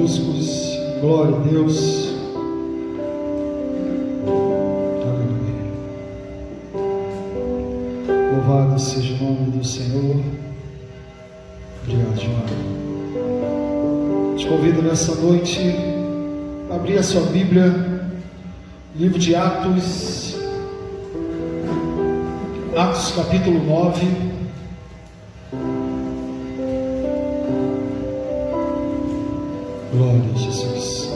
músicos. Glória a Deus. Aleluia. Louvado seja o nome do Senhor. Obrigado, João. Te convido nessa noite a abrir a sua Bíblia, livro de Atos, Atos capítulo 9. Glória a Jesus.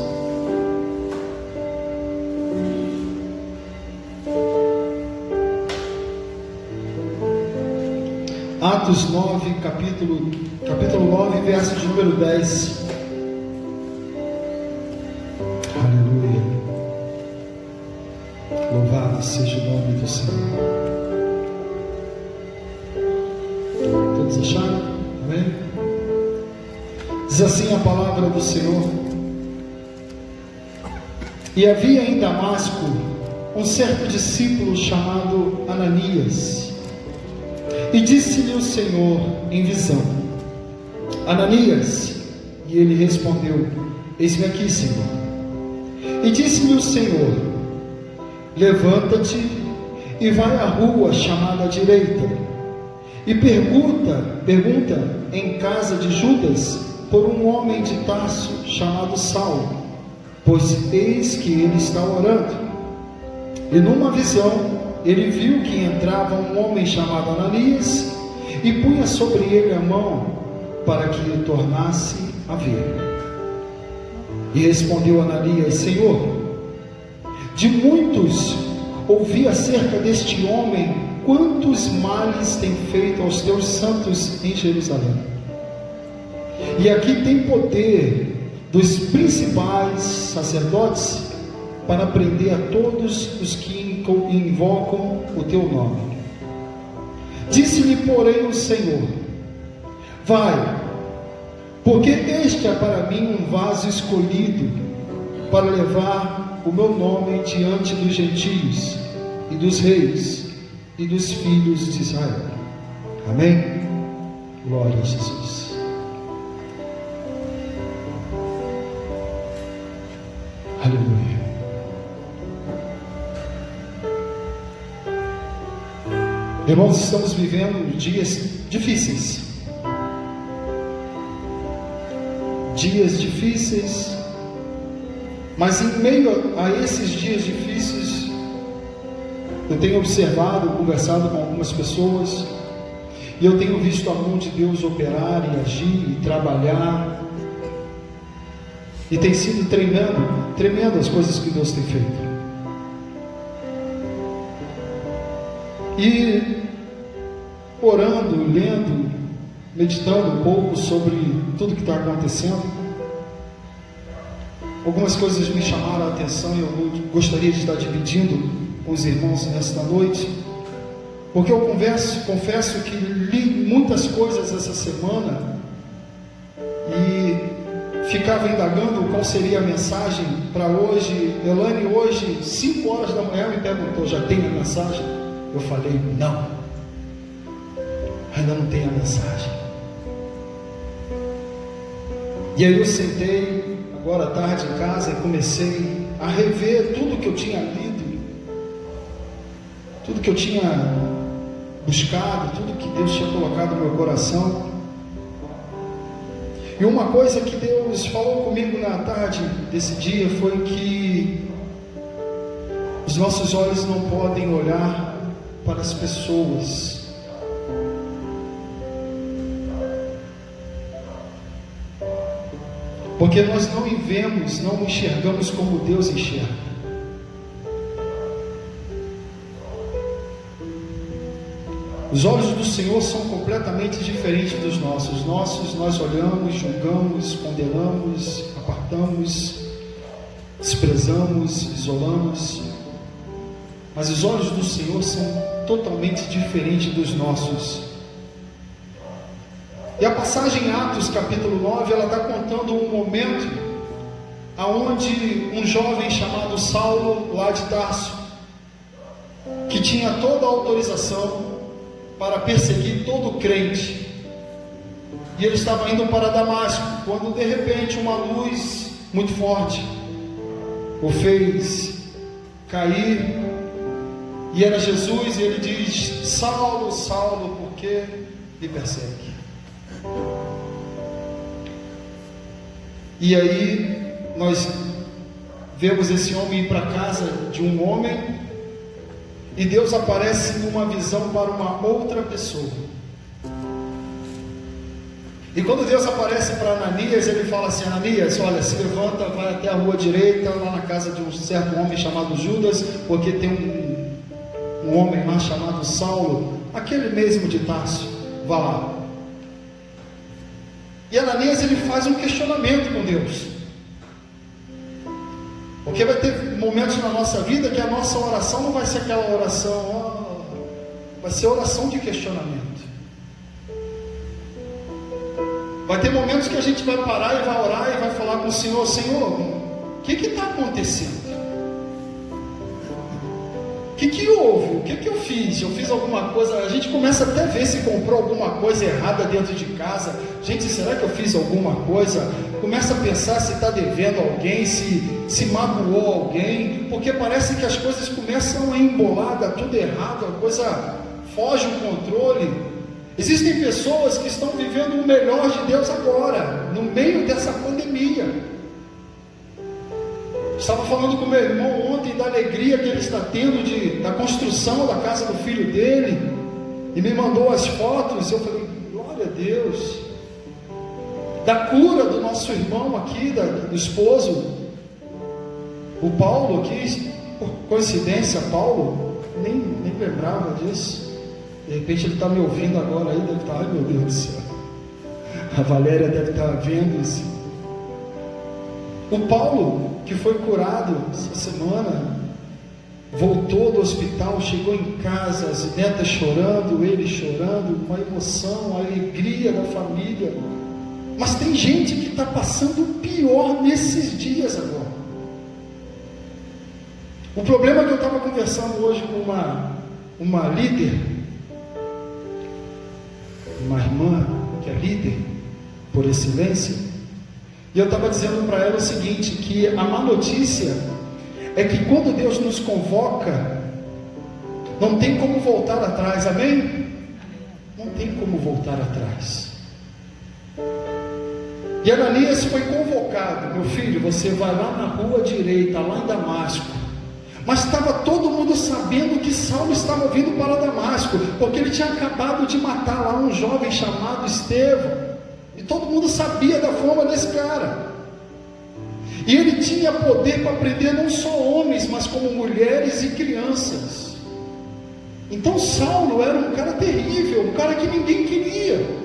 Atos 9, capítulo 9, verso de número 10. Aleluia. Louvado seja o nome do Senhor. Todos acharam? Amém? Diz assim a palavra do Senhor: E havia em Damasco um certo discípulo chamado Ananias, e disse-lhe o Senhor em visão: Ananias. E ele respondeu: Eis-me aqui, Senhor. E disse-lhe o Senhor: Levanta-te e vai à rua chamada à direita, e pergunta em casa de Judas por um homem de Tarso chamado Saulo, pois eis que ele está orando. E numa visão ele viu que entrava um homem chamado Ananias e punha sobre ele a mão para que lhe tornasse a ver. E respondeu Ananias: Senhor, de muitos ouvi acerca deste homem quantos males tem feito aos teus santos em Jerusalém. E aqui tem poder dos principais sacerdotes para prender a todos os que invocam o teu nome. Disse-lhe, porém, o Senhor: Vai, porque este é para mim um vaso escolhido para levar o meu nome diante dos gentios e dos reis e dos filhos de Israel. Amém? Glória a Jesus. Aleluia. Irmãos, estamos vivendo dias difíceis. Dias difíceis. Mas em meio a esses dias difíceis, eu tenho observado, conversado com algumas pessoas, e eu tenho visto a mão de Deus operar e agir e trabalhar. E tem sido tremendo as coisas que Deus tem feito. E orando, lendo, meditando um pouco sobre tudo que está acontecendo, algumas coisas me chamaram a atenção e eu gostaria de estar dividindo com os irmãos nesta noite, porque eu confesso que li muitas coisas essa semana e ficava indagando qual seria a mensagem para hoje. Elane, hoje, 5 horas da manhã, me perguntou: já tem a mensagem? Eu falei: não, ainda não tem a mensagem. E aí eu sentei agora à tarde em casa e comecei a rever tudo que eu tinha lido, tudo que eu tinha buscado, tudo que Deus tinha colocado no meu coração. E uma coisa que Deus falou comigo na tarde desse dia foi que os nossos olhos não podem olhar para as pessoas, porque nós não vemos, não enxergamos como Deus enxerga. Os olhos do Senhor são completamente diferentes dos nossos. Nós olhamos, julgamos, condenamos, apartamos, desprezamos, isolamos. Mas os olhos do Senhor são totalmente diferentes dos nossos. E a passagem em Atos capítulo 9, ela está contando um momento aonde um jovem chamado Saulo, lá de Tarso, que tinha toda a autorização para perseguir todo crente, e ele estava indo para Damasco, quando de repente uma luz muito forte o fez cair, e era Jesus, e ele diz: Saulo, Saulo, por que me persegue? E aí nós vemos esse homem ir para a casa de um homem, e Deus aparece numa visão para uma outra pessoa. E quando Deus aparece para Ananias, ele fala assim: Ananias, olha, se levanta, vai até a rua direita, lá na casa de um certo homem chamado Judas, porque tem um homem lá chamado Saulo, aquele mesmo de Tarso, vá lá. E Ananias, ele faz um questionamento com Deus, porque vai ter momentos na nossa vida que a nossa oração não vai ser aquela oração, vai ser oração de questionamento. Vai ter momentos que a gente vai parar e vai orar e vai falar com o Senhor: Senhor, o que está acontecendo? O que houve? O que eu fiz? Eu fiz alguma coisa? A gente começa até a ver se comprou alguma coisa errada dentro de casa. Gente, será que eu fiz alguma coisa? Começa a pensar se está devendo alguém, se magoou alguém, porque parece que as coisas começam a embolar, dá tudo errado, a coisa foge o controle. Existem pessoas que estão vivendo o melhor de Deus agora, no meio dessa pandemia. Estava falando com meu irmão ontem da alegria que ele está tendo da construção da casa do filho dele, e me mandou as fotos. Eu falei: glória a Deus. Da cura do nosso irmão aqui, do esposo, o Paulo aqui, por coincidência, Paulo, nem lembrava disso. De repente ele está me ouvindo agora aí, deve estar: ai meu Deus do céu, a Valéria deve estar vendo isso. O Paulo, que foi curado essa semana, voltou do hospital, chegou em casa, as netas chorando, ele chorando, uma emoção, uma alegria da família. Mas tem gente que está passando o pior nesses dias agora. O problema é que eu estava conversando hoje com uma líder, uma irmã que é líder por excelência, e eu estava dizendo para ela o seguinte, que a má notícia é que quando Deus nos convoca, não tem como voltar atrás, amém? Não tem como voltar atrás. E Ananias foi convocado: meu filho, você vai lá na rua direita, lá em Damasco. Mas estava todo mundo sabendo que Saulo estava vindo para Damasco, porque ele tinha acabado de matar lá um jovem chamado Estevão, e todo mundo sabia da fama desse cara, e ele tinha poder para prender não só homens, mas como mulheres e crianças. Então Saulo era um cara terrível, um cara que ninguém queria.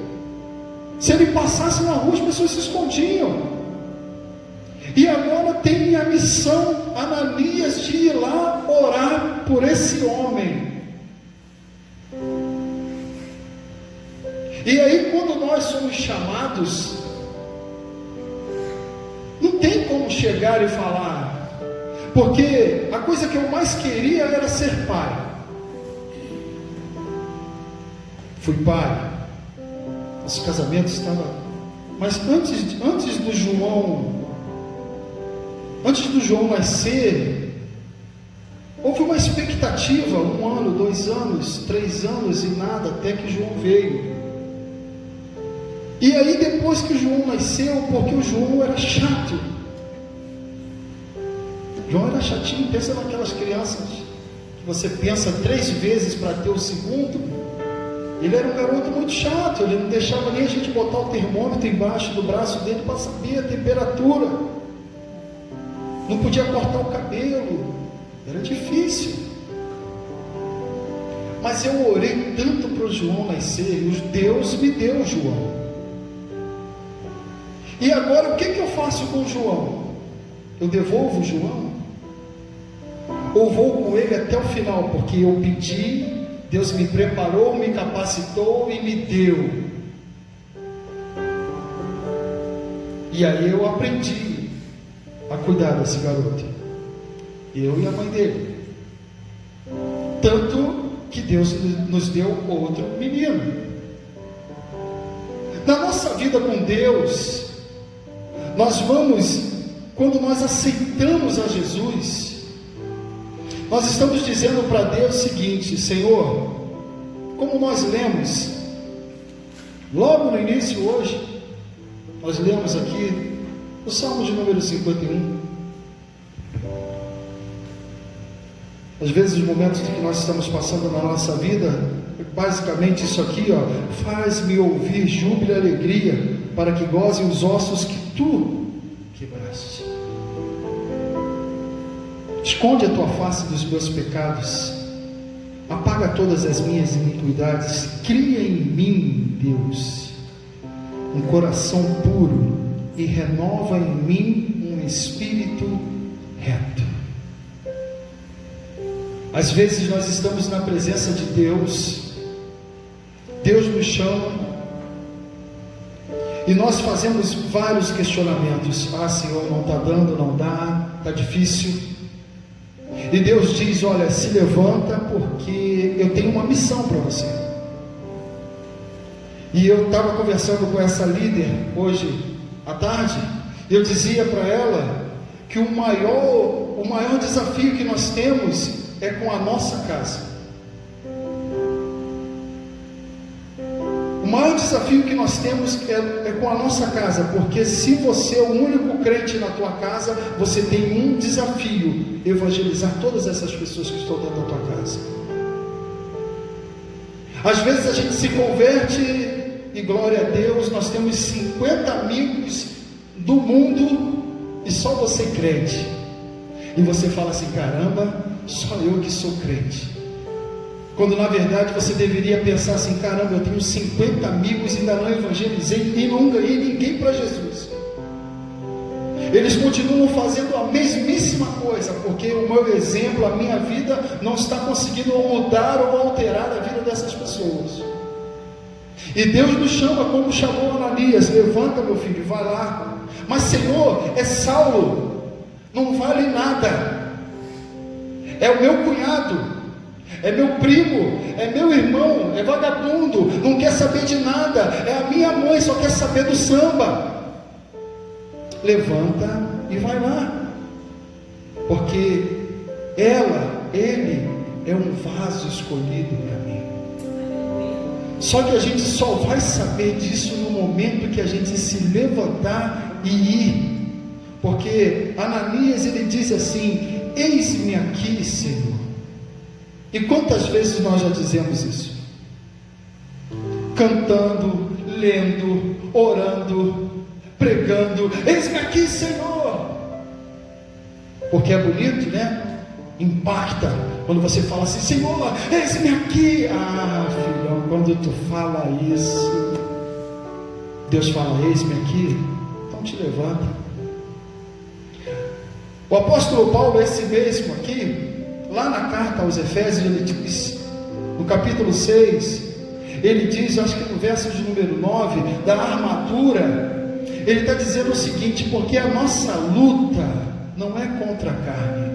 Se ele passasse na rua, as pessoas se escondiam. E agora tem a missão, Ananias, de ir lá orar por esse homem. E aí, quando nós somos chamados, não tem como chegar e falar, porque a coisa que eu mais queria era ser pai. Fui pai, nosso casamento estava, mas antes do João nascer, houve uma expectativa, 1 ano, 2 anos, 3 anos e nada, até que João veio. E aí depois que João nasceu, porque o João era chato, João era chatinho. Pensa naquelas crianças que você pensa 3 vezes para ter o segundo. Ele era um garoto muito chato, ele não deixava nem a gente botar o termômetro embaixo do braço dele para saber a temperatura, não podia cortar o cabelo, era difícil. Mas eu orei tanto para o João nascer, e Deus me deu o João. E agora o que eu faço com o João? Eu devolvo o João? Ou vou com ele até o final? Porque eu pedi, Deus me preparou, me capacitou e me deu. E aí eu aprendi a cuidar desse garoto, eu e a mãe dele. Tanto que Deus nos deu outro menino. Na nossa vida com Deus, quando nós aceitamos a Jesus, nós estamos dizendo para Deus o seguinte: Senhor, como nós lemos, logo no início hoje, nós lemos aqui, o Salmo de número 51. Às vezes os momentos que nós estamos passando na nossa vida, basicamente isso aqui, faz-me ouvir júbilo e alegria, para que gozem os ossos que tu quebraste. Esconde a tua face dos meus pecados, apaga todas as minhas iniquidades, cria em mim, Deus, um coração puro e renova em mim um espírito reto. Às vezes nós estamos na presença de Deus, Deus nos chama e nós fazemos vários questionamentos. Senhor, não está dando, não dá, está difícil. E Deus diz: olha, se levanta, porque eu tenho uma missão para você. E eu estava conversando com essa líder hoje à tarde, e eu dizia para ela que o maior desafio que nós temos é com a nossa casa. O maior desafio que nós temos é com a nossa casa, porque se você é o único crente na tua casa, você tem um desafio: evangelizar todas essas pessoas que estão dentro da tua casa. Às vezes a gente se converte e glória a Deus, nós temos 50 amigos do mundo e só você crente. E você fala assim: caramba, só eu que sou crente. Quando na verdade você deveria pensar assim: caramba, eu tenho 50 amigos e ainda não evangelizei e não ganhei ninguém para Jesus. Eles continuam fazendo a mesmíssima coisa, porque o meu exemplo, a minha vida não está conseguindo mudar ou alterar a vida dessas pessoas. E Deus nos chama como chamou Ananias: levanta, meu filho, vai lá. Mas Senhor, é Saulo, não vale nada, é o meu cunhado, é meu primo, é meu irmão, é vagabundo, não quer saber de nada, é a minha mãe, só quer saber do samba. Levanta e vai lá, porque ele é um vaso escolhido para mim. Só que a gente só vai saber disso no momento que a gente se levantar e ir. Porque Ananias, ele diz assim: eis-me aqui, Senhor. E quantas vezes nós já dizemos isso? Cantando, lendo, orando, pregando: eis-me aqui, Senhor. Porque é bonito, né? Impacta quando você fala assim: Senhor, eis-me aqui. Filhão, quando tu fala isso, Deus fala: eis-me aqui. Então te levanta. O apóstolo Paulo, esse mesmo aqui, lá na carta aos Efésios, ele diz, no capítulo 6, ele diz, acho que no verso de número 9, da armadura, ele está dizendo o seguinte: porque a nossa luta não é contra a carne,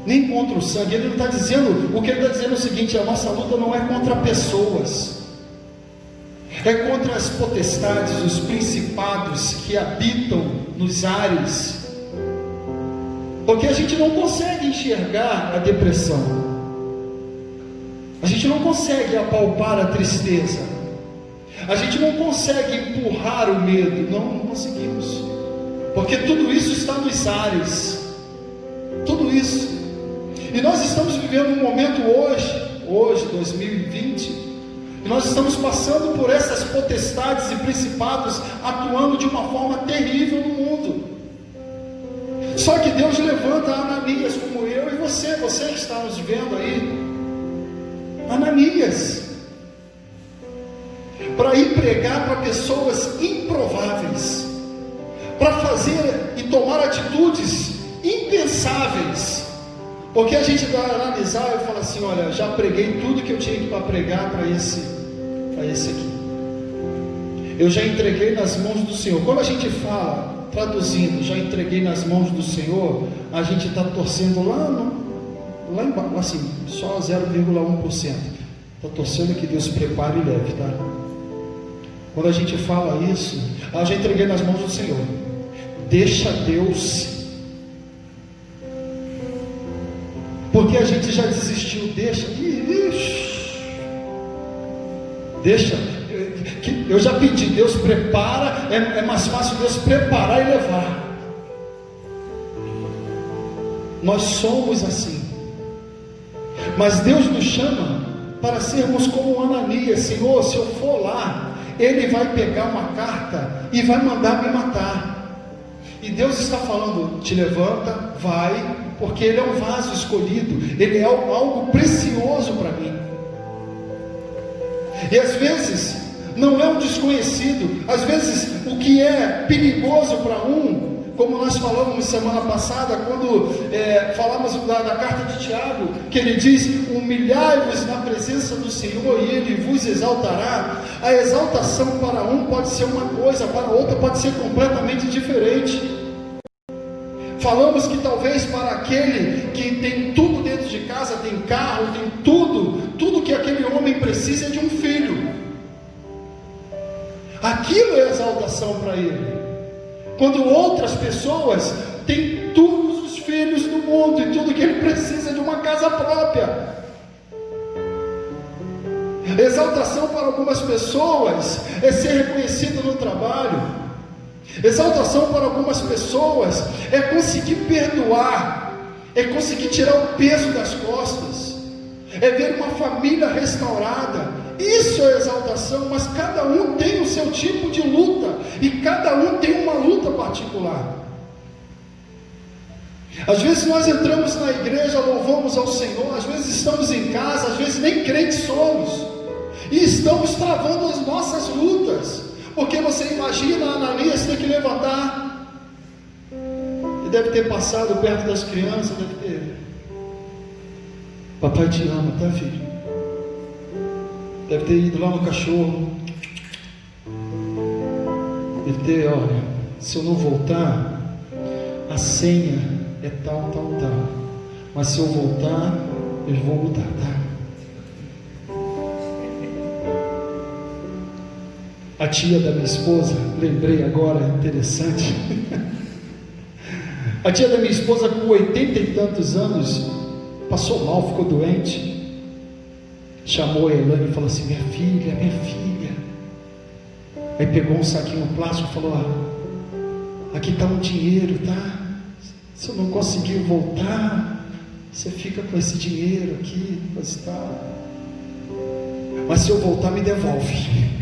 nem contra o sangue. Ele não está dizendo, o que ele está dizendo é o seguinte: a nossa luta não é contra pessoas, é contra as potestades, os principados que habitam nos ares. Porque a gente não consegue enxergar a depressão, a gente não consegue apalpar a tristeza, a gente não consegue empurrar o medo. Não conseguimos, porque tudo isso está nos ares, tudo isso. E nós estamos vivendo um momento hoje 2020, e nós estamos passando por essas potestades e principados atuando de uma forma terrível no mundo. Só que Deus levanta Ananias, como eu e você que está nos vendo aí, Ananias, para ir pregar para pessoas improváveis, para fazer e tomar atitudes impensáveis. Porque a gente vai analisar e fala assim: olha, já preguei tudo que eu tinha para pregar para esse aqui, eu já entreguei nas mãos do Senhor. Quando a gente fala, traduzindo, já entreguei nas mãos do Senhor, a gente está torcendo lá embaixo, assim, só 0,1%. Está torcendo que Deus prepare e leve, tá? Quando a gente fala isso, eu já entreguei nas mãos do Senhor. Deixa Deus. Porque a gente já desistiu. Deixa. Deixa. Eu já pedi, Deus prepara. É mais fácil Deus preparar e levar. Nós somos assim. Mas Deus nos chama para sermos como Ananias. Senhor, se eu for lá, ele vai pegar uma carta e vai mandar me matar. E Deus está falando: te levanta, vai, porque ele é um vaso escolhido, ele é algo precioso para mim. E às vezes não é um desconhecido, às vezes o que é perigoso para um, como nós falamos semana passada, quando falamos da carta de Tiago, que ele diz: humilhai-vos na presença do Senhor e ele vos exaltará. A exaltação para um pode ser uma coisa, para outra pode ser completamente diferente. Falamos que talvez para aquele que tem tudo dentro de casa, tem carro, tem tudo que aquele homem precisa é de um filho. Aquilo é exaltação para ele. Quando outras pessoas têm todos os filhos do mundo e tudo que ele precisa de uma casa própria. Exaltação para algumas pessoas é ser reconhecido no trabalho. Exaltação para algumas pessoas é conseguir perdoar, é conseguir tirar o peso das costas, é ver uma família restaurada. Isso é exaltação, mas cada um tem o seu tipo de luta, e cada um tem uma luta particular. Às vezes nós entramos na igreja, louvamos ao Senhor, às vezes estamos em casa, às vezes nem crentes somos, e estamos travando as nossas lutas, porque você imagina, Ananias tem que levantar, e deve ter passado perto das crianças, deve ter: papai te ama, tá, filho? Deve ter ido lá no cachorro, deve ter: olha, se eu não voltar, a senha é tal, mas se eu voltar, eu vou mudar, tá? A tia da minha esposa, lembrei agora, interessante. A tia da minha esposa, com 80 e tantos anos, passou mal, ficou doente. Chamou a Elane e falou assim: minha filha. Aí pegou um saquinho plástico e falou: aqui está um dinheiro, tá? Se eu não conseguir voltar, você fica com esse dinheiro aqui, mas se eu voltar, me devolve.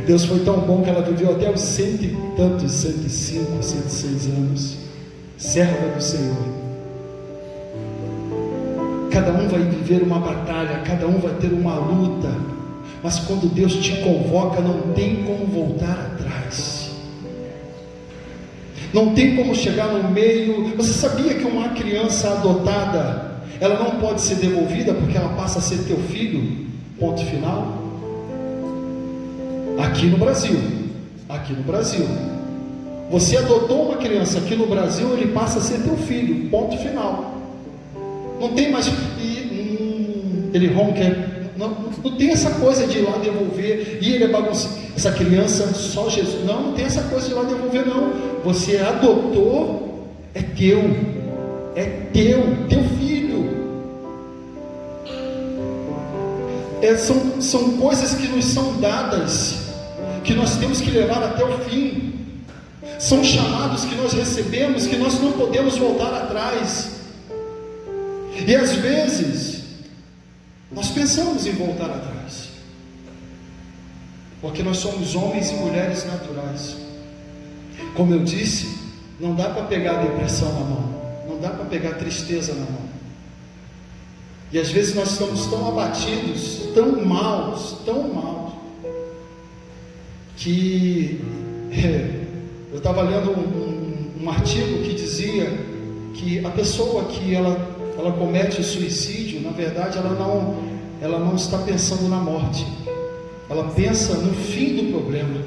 Deus foi tão bom que ela viveu até os 100 e tantos, 105, 106 anos, serva do Senhor. Cada um vai viver uma batalha, cada um vai ter uma luta, mas quando Deus te convoca, não tem como voltar atrás, não tem como chegar no meio. Você sabia que uma criança adotada, ela não pode ser devolvida, porque ela passa a ser teu filho, ponto final? Aqui no Brasil, você adotou uma criança aqui no Brasil, ele passa a ser teu filho, ponto final. Não tem mais, ele ronca, não tem essa coisa de ir lá devolver, e ele é bagunçado, essa criança, só Jesus, não tem essa coisa de ir lá devolver, não. Você adotou, é teu filho. São coisas que nos são dadas, que nós temos que levar até o fim. São chamados que nós recebemos, que nós não podemos voltar atrás. E às vezes nós pensamos em voltar atrás, porque nós somos homens e mulheres naturais. Como eu disse, não dá para pegar a depressão na mão, não dá para pegar a tristeza na mão. E às vezes nós estamos tão abatidos, tão maus, que eu estava lendo um artigo que dizia que a pessoa que ela comete o suicídio, na verdade ela não está pensando na morte, ela pensa no fim do problema.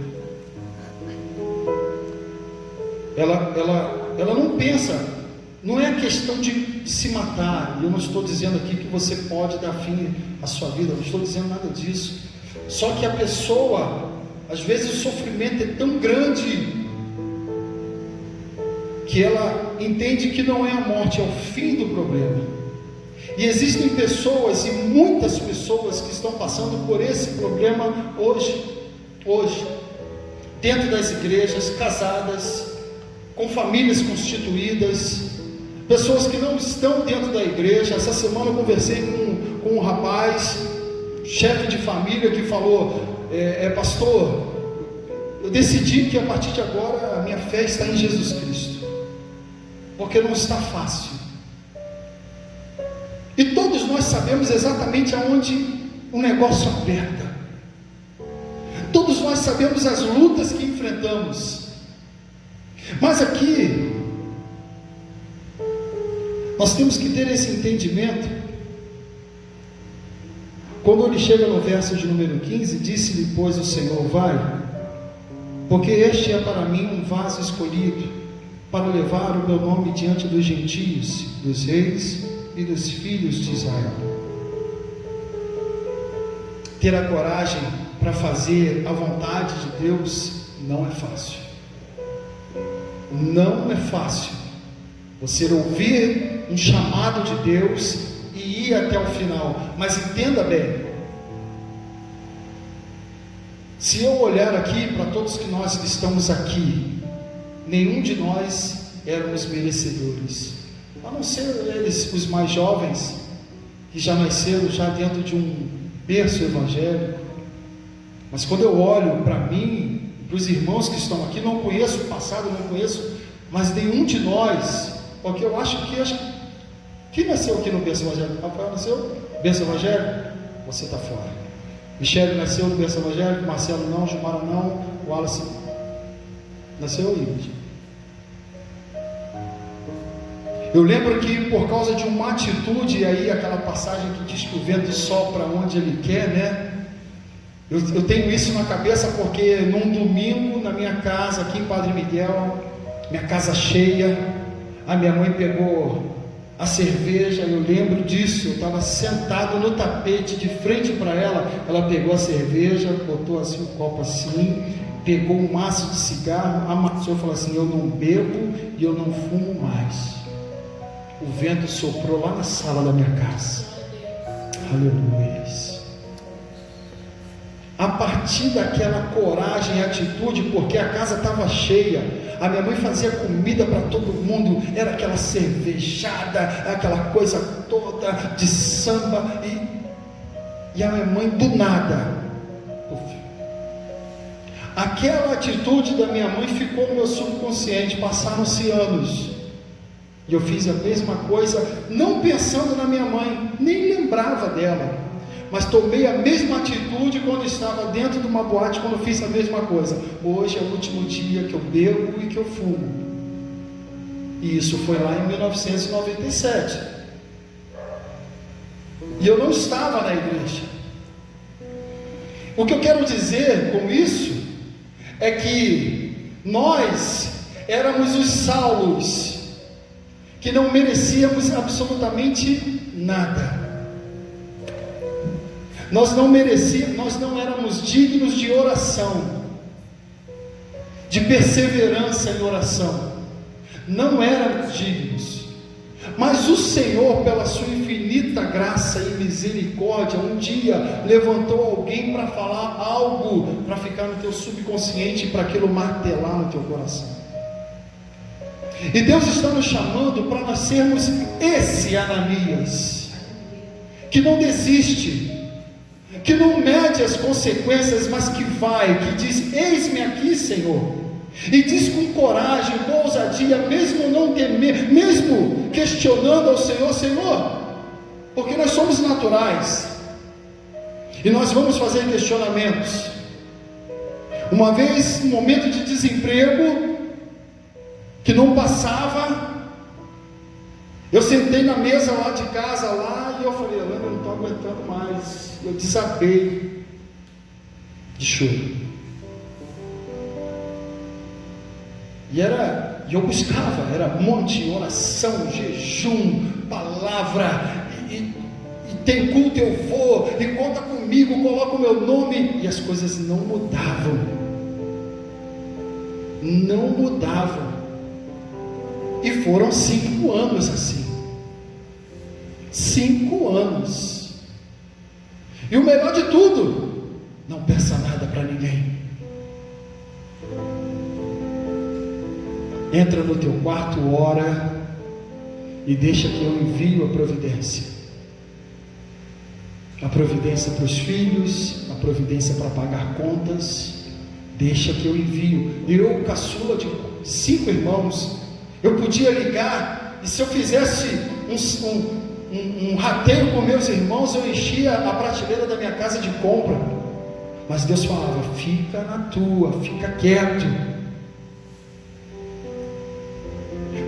Ela não pensa, não é questão de de se matar. E eu não estou dizendo aqui que você pode dar fim à sua vida, eu não estou dizendo nada disso. Só que a pessoa, às vezes o sofrimento é tão grande que ela entende que não é a morte, é o fim do problema. E existem pessoas, e muitas pessoas, que estão passando por esse problema hoje, dentro das igrejas, casadas, com famílias constituídas, pessoas que não estão dentro da igreja. Essa semana eu conversei com um rapaz, chefe de família, que falou: pastor, eu decidi que a partir de agora a minha fé está em Jesus Cristo, porque não está fácil. E todos nós sabemos exatamente aonde o negócio aperta. Todos nós sabemos as lutas que enfrentamos. Mas aqui nós temos que ter esse entendimento. Quando ele chega no verso de número 15, disse-lhe, pois, o Senhor: vai, porque este é para mim um vaso escolhido, para levar o meu nome diante dos gentios, dos reis e dos filhos de Israel. Ter a coragem para fazer a vontade de Deus não é fácil. Não é fácil você ouvir um chamado de Deus e ir até o final. Mas entenda bem, se eu olhar aqui para todos que nós que estamos aqui, nenhum de nós éramos merecedores, a não ser eles, os mais jovens, que já nasceram já dentro de um berço evangélico. Mas quando eu olho para mim, para os irmãos que estão aqui, não conheço o passado, não conheço, mas nenhum de nós, porque eu acho que quem nasceu aqui no berço evangélico? Rafael nasceu? Berço evangélico? Você está fora. Michele nasceu no berço evangélico, Marcelo não, Gilmara não, Wallace nasceu aí. Eu lembro que por causa de uma atitude, aí aquela passagem que diz que o vento sopra onde ele quer, né? Eu tenho isso na cabeça porque num domingo na minha casa, aqui em Padre Miguel, minha casa cheia, a minha mãe pegou a cerveja, eu lembro disso, eu estava sentado no tapete de frente para ela, ela pegou a cerveja, botou assim um copo assim, pegou um maço de cigarro, amassou e falou assim: eu não bebo e eu não fumo mais. O vento soprou lá na sala da minha casa. Aleluia. A partir daquela coragem e atitude, porque a casa estava cheia, a minha mãe fazia comida para todo mundo, era aquela cervejada, aquela coisa toda de samba, e a minha mãe do nada, aquela atitude da minha mãe ficou no meu subconsciente. Passaram-se anos, e eu fiz a mesma coisa, não pensando na minha mãe, nem lembrava dela, mas tomei a mesma atitude quando estava dentro de uma boate, quando fiz a mesma coisa. Hoje é o último dia que eu bebo e que eu fumo. E isso foi lá em 1997. E eu não estava na igreja. O que eu quero dizer com isso é que nós éramos os Saulos, que não merecíamos absolutamente nada. Nós não merecíamos, nós não éramos dignos de oração, de perseverança em oração, não éramos dignos, mas o Senhor, pela sua infinita graça e misericórdia, um dia levantou alguém para falar algo, para ficar no teu subconsciente, para aquilo martelar no teu coração. E Deus está nos chamando para nós sermos esse Ananias, que não desiste, que não mede as consequências, mas que vai, que diz: eis-me aqui, Senhor, e diz com coragem, com ousadia, mesmo não temer, mesmo questionando ao Senhor: Senhor, porque nós somos naturais, e nós vamos fazer questionamentos. Uma vez, um momento de desemprego, que não passava, eu sentei na mesa lá de casa, lá, e eu falei: eu não estou aguentando mais. Eu desabei de choro. E eu buscava, era monte, oração, jejum, palavra, e tem culto eu vou, e conta comigo, coloca o meu nome, e as coisas não mudavam, e foram 5 anos assim, 5 anos, e o melhor de tudo, não peça nada para ninguém, entra no teu quarto, ora, e deixa que eu envio a providência para os filhos, a providência para pagar contas, deixa que eu envio. Eu, caçula de 5 irmãos, eu podia ligar, e se eu fizesse um rateio com meus irmãos, eu enchia a prateleira da minha casa de compra, mas Deus falava, fica na tua, fica quieto.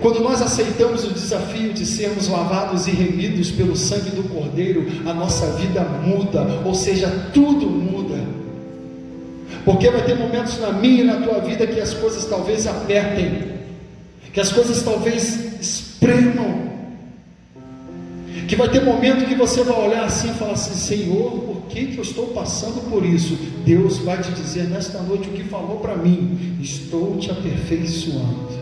Quando nós aceitamos o desafio de sermos lavados e remidos pelo sangue do Cordeiro, a nossa vida muda, ou seja, tudo muda, porque vai ter momentos na minha e na tua vida que as coisas talvez apertem, que as coisas talvez espremam, que vai ter momento que você vai olhar assim e falar assim, Senhor, por que eu estou passando por isso? Deus vai te dizer nesta noite o que falou para mim, estou te aperfeiçoando.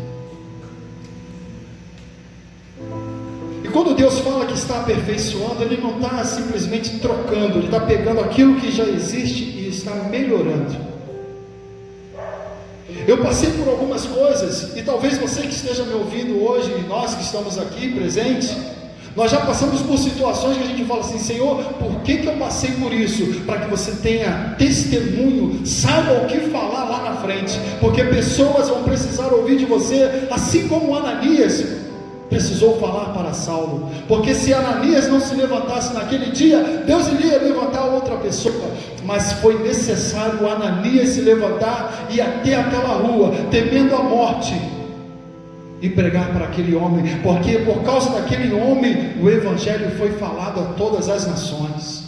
Quando Deus fala que está aperfeiçoando, Ele não está simplesmente trocando, Ele está pegando aquilo que já existe e está melhorando. Eu passei por algumas coisas, e talvez você que esteja me ouvindo hoje, e nós que estamos aqui presentes, nós já passamos por situações que a gente fala assim, Senhor, por que eu passei por isso? Para que você tenha testemunho, saiba o que falar lá na frente, porque pessoas vão precisar ouvir de você, assim como Ananias precisou falar para Saulo, porque se Ananias não se levantasse naquele dia, Deus iria levantar outra pessoa, mas foi necessário Ananias se levantar e ir até aquela rua, temendo a morte, e pregar para aquele homem, porque por causa daquele homem, o Evangelho foi falado a todas as nações.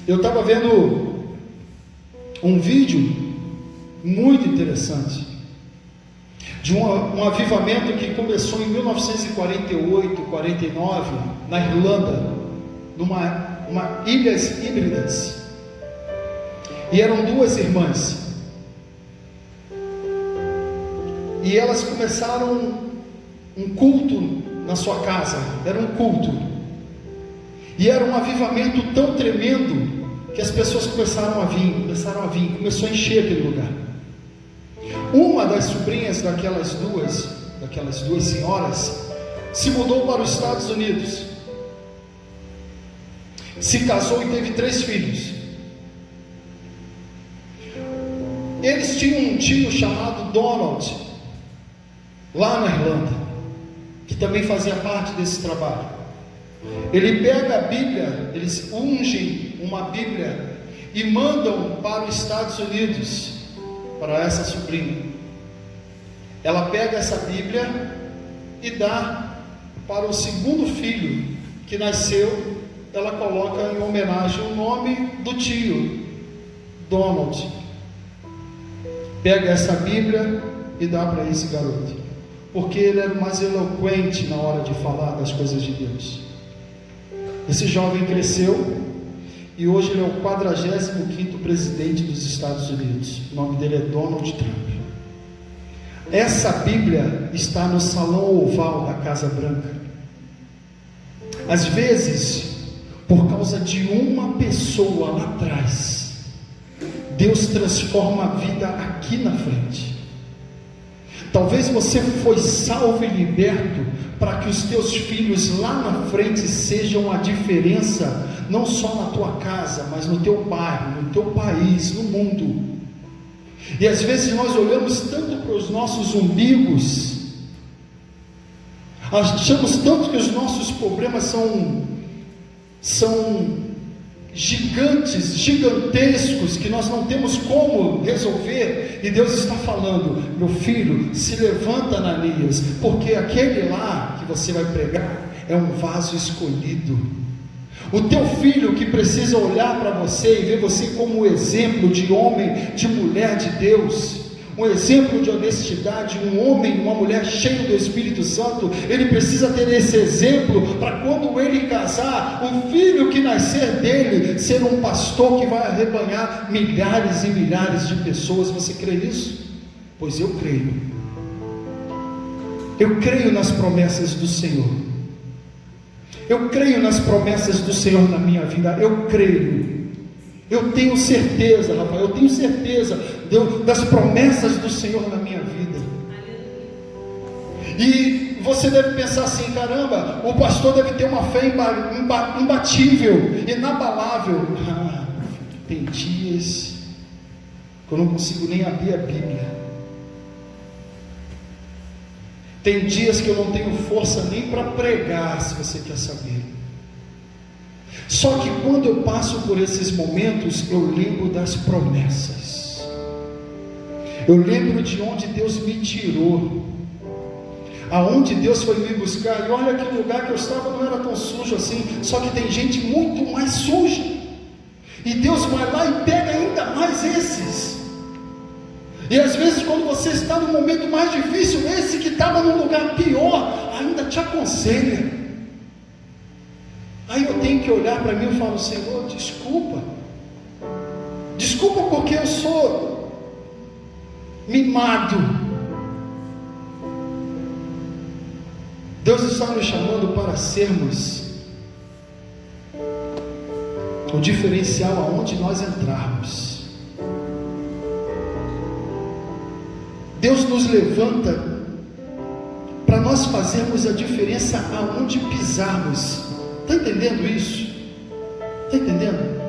Eu estava vendo um vídeo muito interessante, de um avivamento que começou em 1948, 49, na Irlanda, numa ilhas híbridas, e eram 2 irmãs, e elas começaram um culto na sua casa, era um culto, e era um avivamento tão tremendo, que as pessoas começaram a vir, começou a encher aquele lugar. Uma das sobrinhas daquelas duas senhoras se mudou para os Estados Unidos, se casou e teve 3 filhos. Eles tinham um tio chamado Donald, lá na Irlanda, que também fazia parte desse trabalho. Ele pega a Bíblia, eles ungem uma Bíblia e mandam para os Estados Unidos, para essa sobrinha. Ela pega essa Bíblia e dá para o segundo filho que nasceu. Ela coloca em homenagem o nome do tio, Donald. Pega essa Bíblia e dá para esse garoto, porque ele era mais eloquente na hora de falar das coisas de Deus. Esse jovem cresceu e hoje ele é o 45º presidente dos Estados Unidos. O nome dele é Donald Trump. Essa Bíblia está no salão oval da Casa Branca. Às vezes, por causa de uma pessoa lá atrás, Deus transforma a vida aqui na frente. Talvez você foi salvo e liberto para que os teus filhos lá na frente sejam a diferença, não só na tua casa, mas no teu bairro, no teu país, no mundo. E às vezes nós olhamos tanto para os nossos umbigos, achamos tanto que os nossos problemas são gigantes, gigantescos, que nós não temos como resolver, e Deus está falando: meu filho, se levanta, Ananias, porque aquele lá que você vai pregar é um vaso escolhido. O teu filho que precisa olhar para você e ver você como exemplo de homem, de mulher de Deus, um exemplo de honestidade, um homem, uma mulher cheio do Espírito Santo, ele precisa ter esse exemplo para quando ele casar, o filho que nascer dele, ser um pastor que vai arrebanhar milhares e milhares de pessoas. Você crê nisso? Pois eu creio. Eu creio nas promessas do Senhor. Eu creio nas promessas do Senhor na minha vida. Eu creio. Eu tenho certeza, Rafael, eu tenho certeza das promessas do Senhor na minha vida. E você deve pensar assim: caramba, o pastor deve ter uma fé imbatível, inabalável. Tem dias que eu não consigo nem abrir a Bíblia. Tem dias que eu não tenho força nem para pregar, se você quer saber. Só que quando eu passo por esses momentos, eu lembro das promessas. Eu lembro de onde Deus me tirou, aonde Deus foi me buscar. E olha que o lugar que eu estava não era tão sujo assim, só que tem gente muito mais suja. E Deus vai lá e pega ainda mais esses. E às vezes quando você está no momento mais difícil, esse que estava num lugar pior, ainda te aconselha. Aí eu tenho que olhar para mim e falo: Senhor, desculpa porque eu sou mimado. Deus está nos chamando para sermos o diferencial aonde nós entrarmos. Deus nos levanta para nós fazermos a diferença aonde pisarmos. Está entendendo isso? Está entendendo?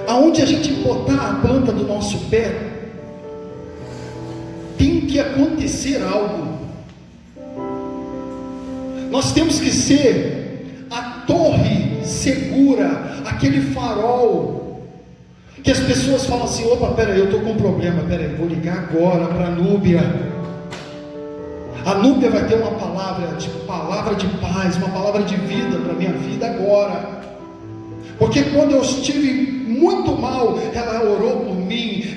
Aonde a gente botar a planta do nosso pé, tem que acontecer algo. Nós temos que ser a torre segura, aquele farol, que as pessoas falam assim: opa, peraí, eu estou com um problema, peraí, vou ligar agora para a Núbia. A Núbia vai ter uma palavra de paz, uma palavra de vida para a minha vida agora. Porque quando eu estive muito mal, ela orou por mim,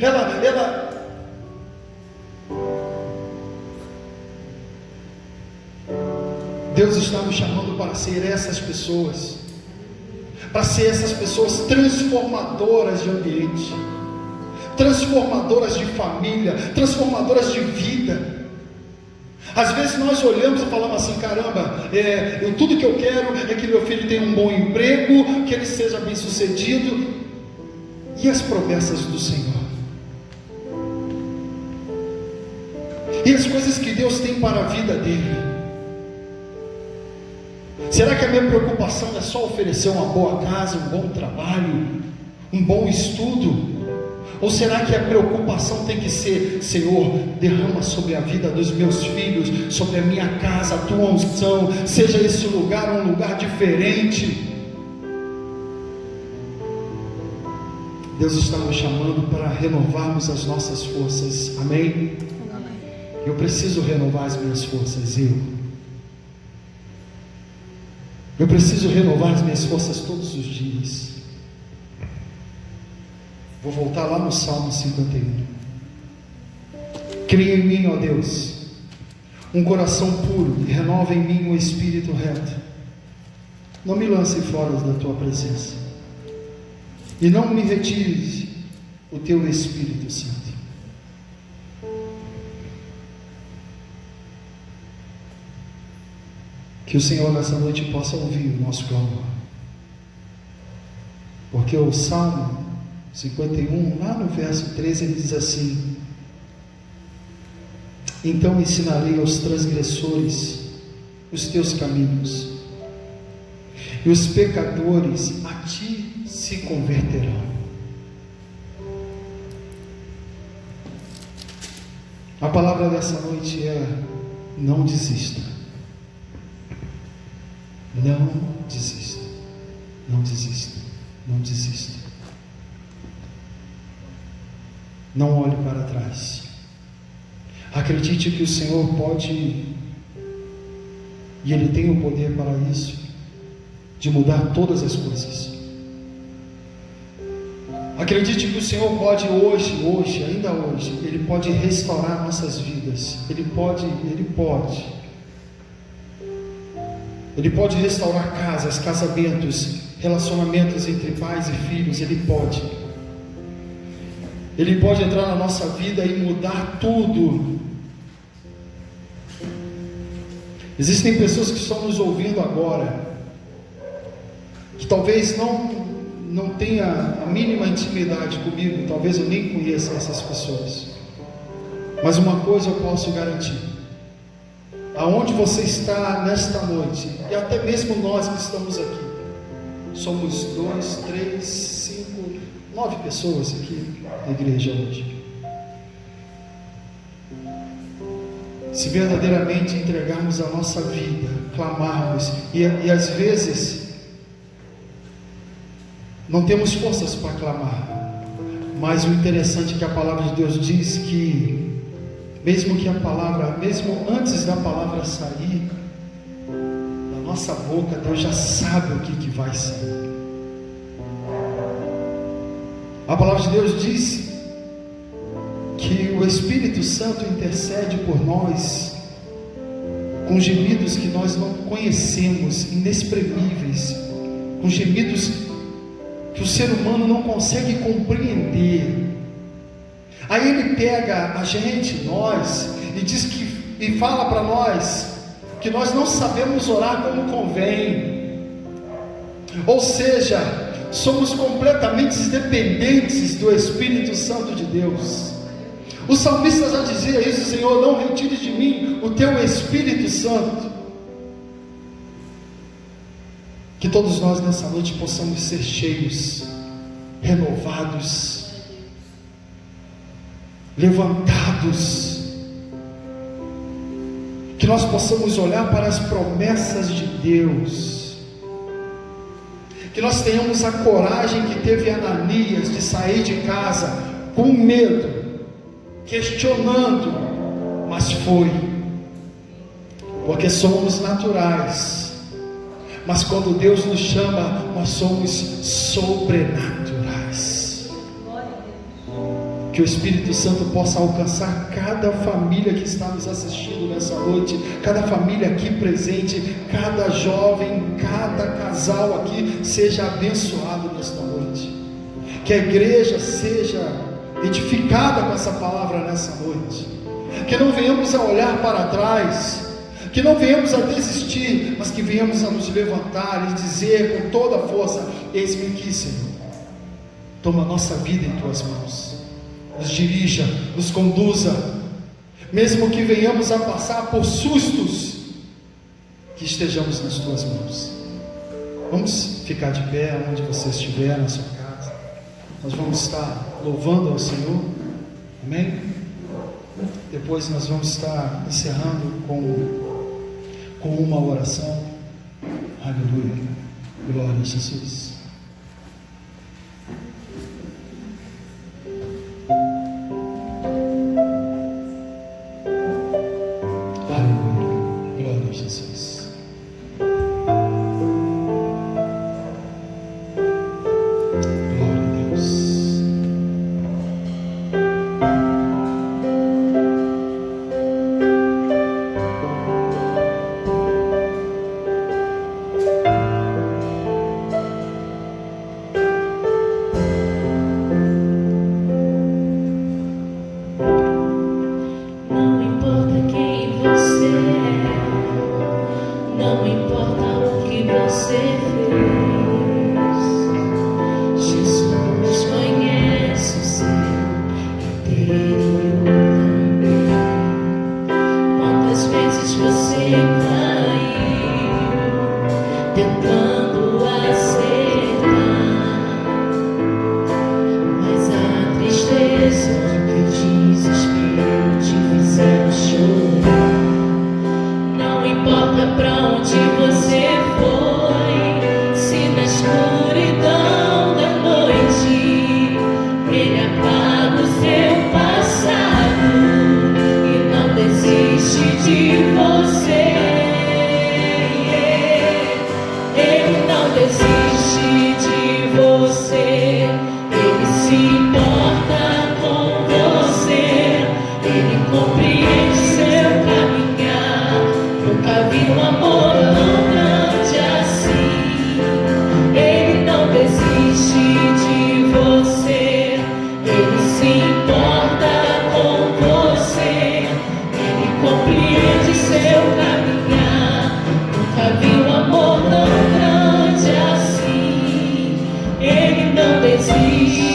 Deus está nos chamando para ser essas pessoas, para ser essas pessoas transformadoras de ambiente, transformadoras de família, transformadoras de vida. Às vezes nós olhamos e falamos assim: caramba, tudo que eu quero é que meu filho tenha um bom emprego, que ele seja bem sucedido. E as promessas do Senhor? E as coisas que Deus tem para a vida dele? Será que a minha preocupação é só oferecer uma boa casa, um bom trabalho, um bom estudo? Ou será que a preocupação tem que ser: Senhor, derrama sobre a vida dos meus filhos, sobre a minha casa, a tua unção, seja esse lugar um lugar diferente. Deus está nos chamando para renovarmos as nossas forças, amém? Eu preciso renovar as minhas forças, eu preciso renovar as minhas forças todos os dias. Vou voltar lá no Salmo 51. Cria em mim, ó Deus, um coração puro, e renova em mim um espírito reto. Não me lance fora da tua presença, e não me retires o teu Espírito Santo. Que o Senhor nessa noite possa ouvir o nosso clamor, porque o Salmo 51, lá no verso 13, ele diz assim: então ensinarei aos transgressores os teus caminhos, e os pecadores a ti se converterão. A palavra dessa noite é: não desista. Não desista. Não desista. Não desista. Não olhe para trás. Acredite que o Senhor pode, e Ele tem o poder para isso, de mudar todas as coisas. Acredite que o Senhor pode hoje, ainda hoje, Ele pode restaurar nossas vidas. Ele pode restaurar casas, casamentos, relacionamentos entre pais e filhos. Ele pode entrar na nossa vida e mudar tudo. Existem pessoas que estão nos ouvindo agora, que talvez não tenha a mínima intimidade comigo, talvez eu nem conheça essas pessoas, mas uma coisa eu posso garantir: aonde você está nesta noite, e até mesmo nós que estamos aqui, somos 2, 3, 5, 9 pessoas aqui na igreja hoje. Se verdadeiramente entregarmos a nossa vida, clamarmos, e às vezes não temos forças para clamar, mas o interessante é que a palavra de Deus diz que mesmo antes da palavra sair da nossa boca, Deus já sabe o que vai sair. A palavra de Deus diz que o Espírito Santo intercede por nós com gemidos que nós não conhecemos, inexprimíveis, com gemidos que o ser humano não consegue compreender. Aí Ele pega a gente, nós, e fala para nós que nós não sabemos orar como convém, ou seja, somos completamente dependentes do Espírito Santo de Deus. O salmista já dizia isso: Senhor, não retire de mim o teu Espírito Santo. Que todos nós nessa noite possamos ser cheios, renovados, levantados, que nós possamos olhar para as promessas de Deus, que nós tenhamos a coragem que teve Ananias de sair de casa com medo, questionando, mas foi, porque somos naturais, mas quando Deus nos chama, nós somos sobrenaturais. Que o Espírito Santo possa alcançar cada família que está nos assistindo nessa noite, cada família aqui presente, cada jovem, cada casal aqui seja abençoado nesta noite. Que a igreja seja edificada com essa palavra nessa noite. Que não venhamos a olhar para trás, que não venhamos a desistir, mas que venhamos a nos levantar e dizer com toda a força: eis-me aqui, Senhor, toma a nossa vida em tuas mãos, nos dirija, nos conduza, mesmo que venhamos a passar por sustos, que estejamos nas tuas mãos. Vamos ficar de pé onde você estiver, na sua casa. Nós vamos estar louvando ao Senhor, amém? Depois nós vamos estar encerrando com uma oração. Aleluia, glória a Jesus. você, Ele se importa com você, Ele compreende seu caminhar. Nunca vi um amor tão grande assim, Ele não desiste.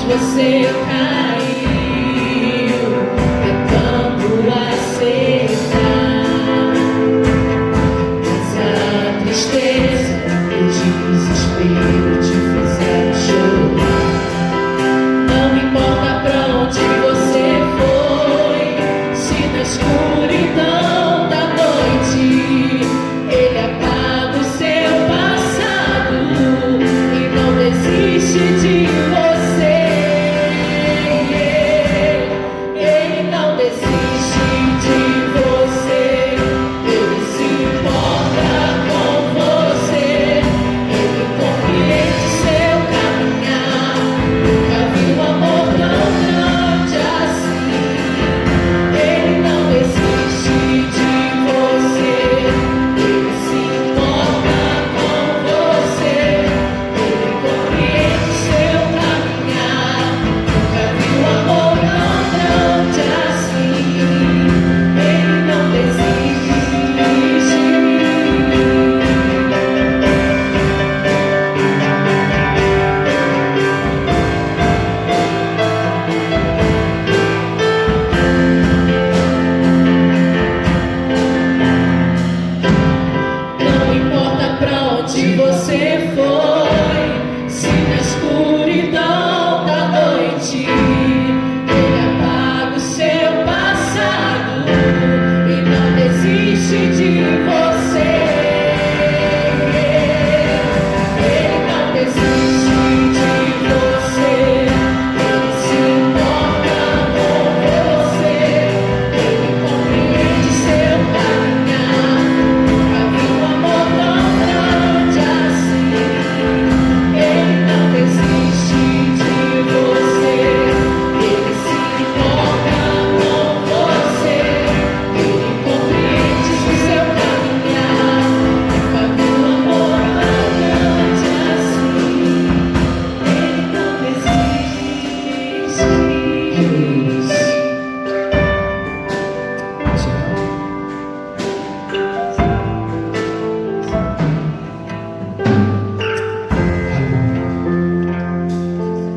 Você caiu, tentando aceitar, mas a tristeza e o desespero te fizeram chorar. Não importa pra onde você foi, se na escuridão da noite Ele apaga o seu passado e não desiste de você.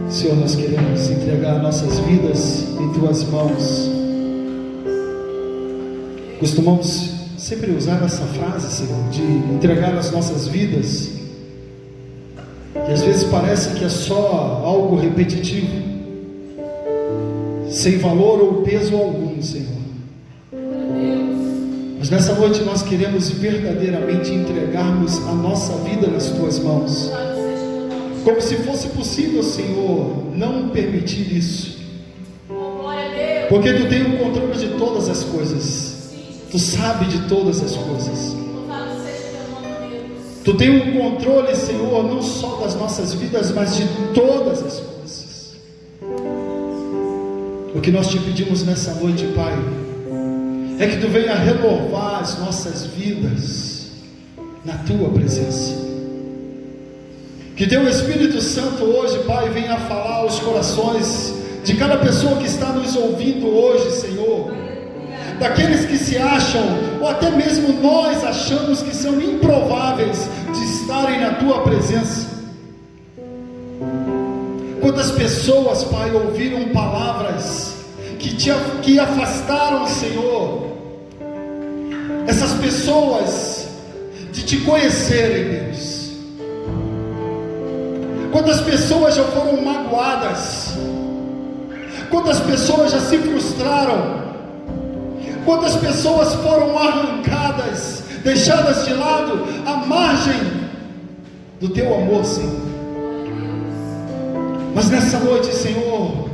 Senhor, nós queremos entregar nossas vidas em Tuas mãos. Costumamos sempre usar essa frase, Senhor, de entregar as nossas vidas, e às vezes parece que é só algo repetitivo, sem valor ou peso algum, Senhor. Mas nessa noite nós queremos verdadeiramente entregarmos a nossa vida nas Tuas mãos, como se fosse possível, Senhor, não permitir isso, porque Tu tem o controle de todas as coisas, Tu sabe de todas as coisas, Tu tem o controle, Senhor, não só das nossas vidas, mas de todas as coisas. O que nós Te pedimos nessa noite, Pai, é que Tu venha renovar as nossas vidas na Tua presença. Que Teu Espírito Santo hoje, Pai, venha falar aos corações de cada pessoa que está nos ouvindo hoje, Senhor. Daqueles que se acham, ou até mesmo nós achamos que são improváveis de estarem na Tua presença. Quantas pessoas, Pai, ouviram palavras que afastaram, Senhor, essas pessoas de Te conhecerem, Deus. Quantas pessoas já foram magoadas, quantas pessoas já se frustraram, quantas pessoas foram arrancadas, deixadas de lado, à margem do teu amor, Senhor. Mas nessa noite, Senhor,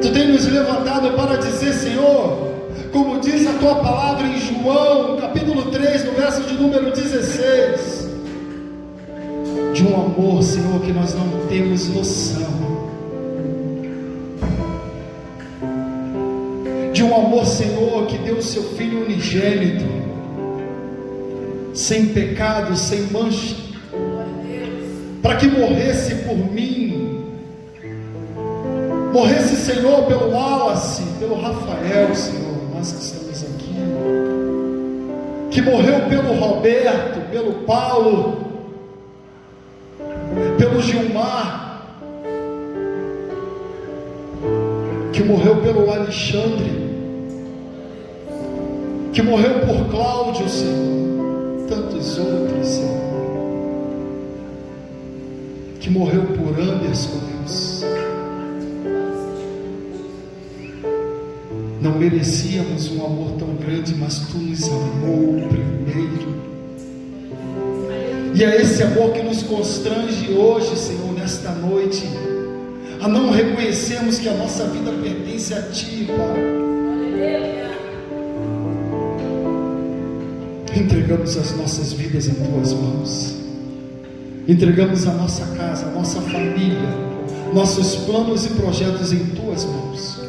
tu tem nos levantado para dizer, Senhor, como diz a tua palavra em João, capítulo 3, no verso de número 16, de um amor, Senhor, que nós não temos noção, de um amor, Senhor, que deu o seu Filho unigênito, sem pecado, sem mancha, para que morresse por mim, morresse, Senhor, pelo Wallace, pelo Rafael, Senhor, nós que estamos aqui, que morreu pelo Roberto, pelo Paulo, pelo Gilmar, que morreu pelo Alexandre, que morreu por Cláudio, Senhor, tantos outros, Senhor, que morreu por Anderson, Deus. Não merecíamos um amor tão grande, mas tu nos amou primeiro. E é esse amor que nos constrange hoje, Senhor, nesta noite, a não reconhecermos que a nossa vida pertence a Ti, Pai. Entregamos as nossas vidas em Tuas mãos, entregamos a nossa casa, a nossa família, nossos planos e projetos em Tuas mãos.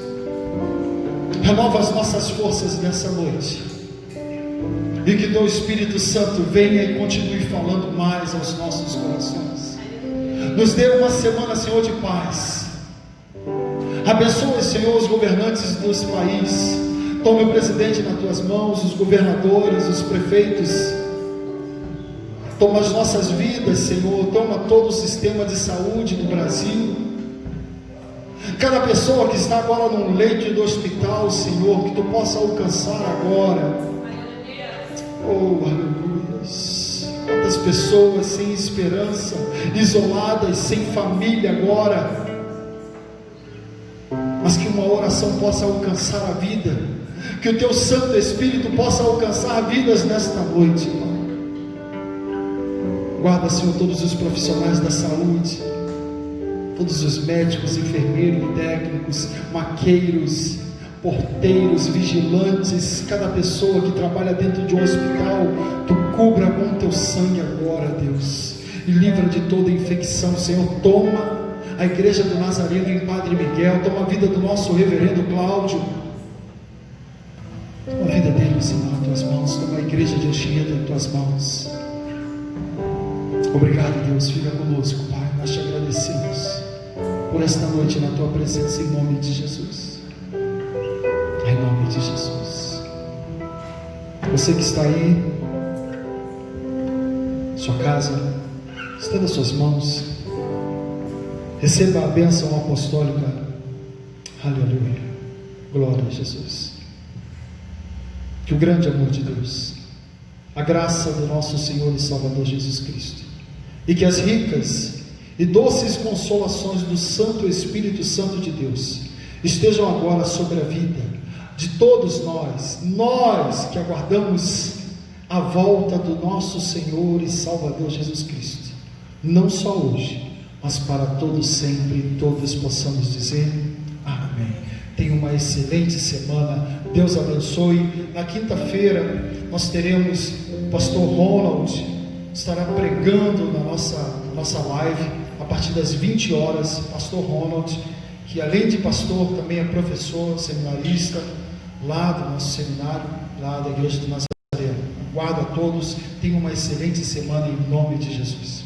Renova as nossas forças nessa noite, e que Teu Espírito Santo venha e continue falando mais aos nossos corações. Nos dê uma semana, Senhor, de paz. Abençoe, Senhor, os governantes dos países. Tome o presidente nas Tuas mãos, os governadores, os prefeitos. Toma as nossas vidas, Senhor. Toma todo o sistema de saúde do Brasil. Cada pessoa que está agora num leito do hospital, Senhor, que Tu possa alcançar agora. Oh, aleluia. Quantas pessoas sem esperança, isoladas, sem família agora, mas que uma oração possa alcançar a vida, que o Teu Santo Espírito possa alcançar vidas nesta noite. Guarda, Senhor, todos os profissionais da saúde, todos os médicos, enfermeiros, técnicos, maqueiros, porteiros, vigilantes, cada pessoa que trabalha dentro de um hospital. Tu cubra com Teu sangue agora, Deus, e livra de toda infecção, Senhor. Toma a igreja do Nazareno em Padre Miguel, toma a vida do nosso reverendo Cláudio, toma a vida dele, Senhor, nas Tuas mãos. Toma a igreja de Anchieta em Tuas mãos. Obrigado, Deus, fica conosco, Pai. Nós Te agradecemos por esta noite na Tua presença, em nome de Jesus. Em nome de Jesus. Você que está aí, sua casa, estenda as suas mãos, receba a bênção apostólica. Aleluia. Glória a Jesus. Que o grande amor de Deus, a graça do nosso Senhor e Salvador Jesus Cristo, e que as ricas e doces consolações do Santo Espírito Santo de Deus estejam agora sobre a vida de todos nós que aguardamos a volta do nosso Senhor e Salvador Jesus Cristo, não só hoje, mas para todos sempre. Todos possamos dizer amém. Tenha uma excelente semana, Deus abençoe. Na quinta-feira nós teremos o pastor Ronald, estará pregando na nossa live, a partir das 20 horas, pastor Ronald, que além de pastor, também é professor, seminarista, lá do nosso seminário, lá da igreja do Nazareno. Aguardo a todos, tenham uma excelente semana em nome de Jesus.